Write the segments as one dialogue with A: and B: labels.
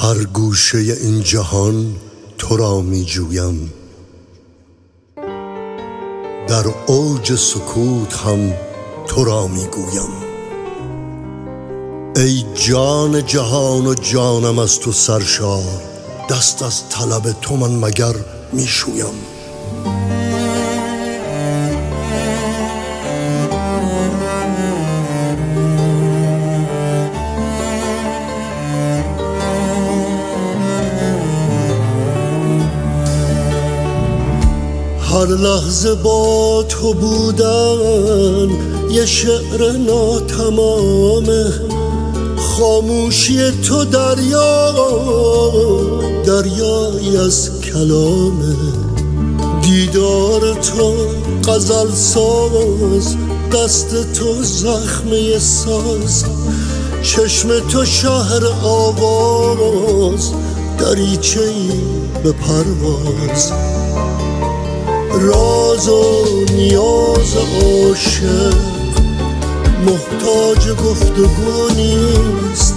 A: هر گوشه این جهان تو را می جویم، در اوج سکوت هم تو را می گویم. ای جان جهان و جانم از تو سرشار، دست از طلب تو من مگر می شویم. هر لحظه با تو بودن یه شعر ناتمامه، خاموشی تو دریایی از کلامه. دیدار تو غزل ساز، دست تو زخمه ساز، چشم تو شهر آواز، دریچه‌ای به پرواز. راز و نیاز عاشق محتاج گفتگو نیست،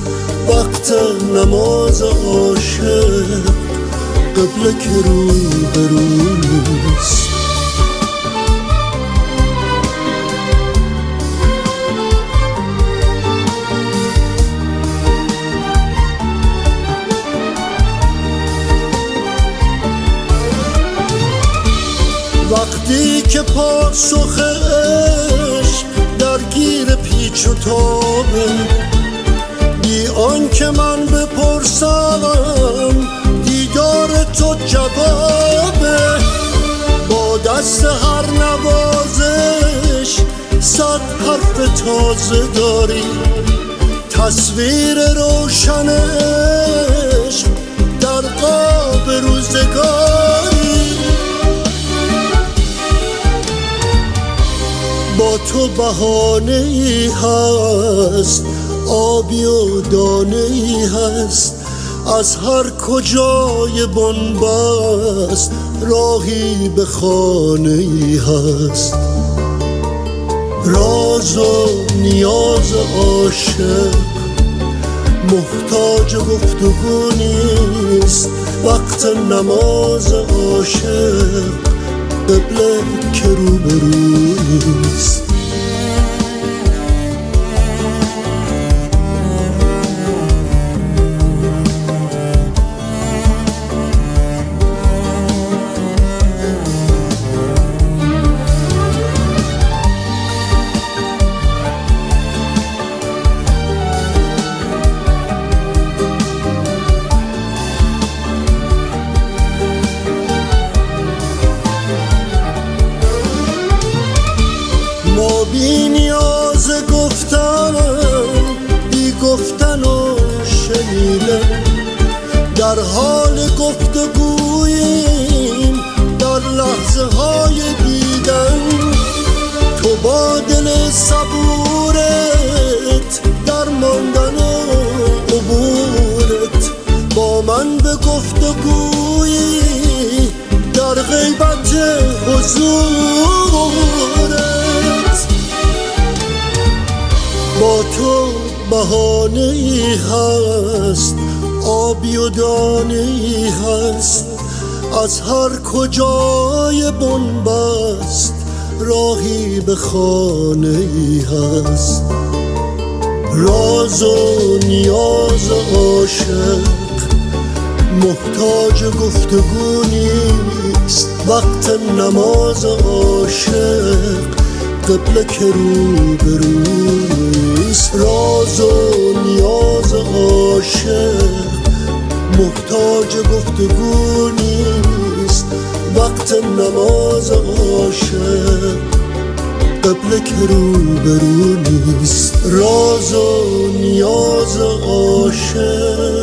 A: وقت نماز عاشق قبله که رو به رو نیست. وقتی که پاسخ عشق درگیر پیچ و تابه، بی آن که من بپرسم دیدار تو جوابه. با دست هر نوازش 100 حرف تازه داری، تصویر روشن عشق در قاب روزگاری. با تو بهانه ای هست، آبی و دانه ای هست، از هر کجای بنبست راهی به خانه ای هست. راز و نیاز عاشق محتاج گفتگو نیست، وقت نماز عاشق قبله که رو به رو نیست. ما بی نیاز گفتن، بی گفتن و شنیدن، در حال گفتگوییم در لحظه های دیدن. تو با دل صبورت در ماندن و عبورت، با من به گفتگویی در غیبت حضورت. با تو بهانه ای هست، آبی و دانه ای هست، از هر کجای بنبست راهی به خانه ای هست. راز و نیاز عاشق محتاج گفتگو نیست، وقت نماز عاشق قبله که رو به رو نیست. راز و نیاز عاشق محتاج گفتگو نیست، وقت نماز عاشق قبله که رو به رو نیست. راز و نیاز عاشق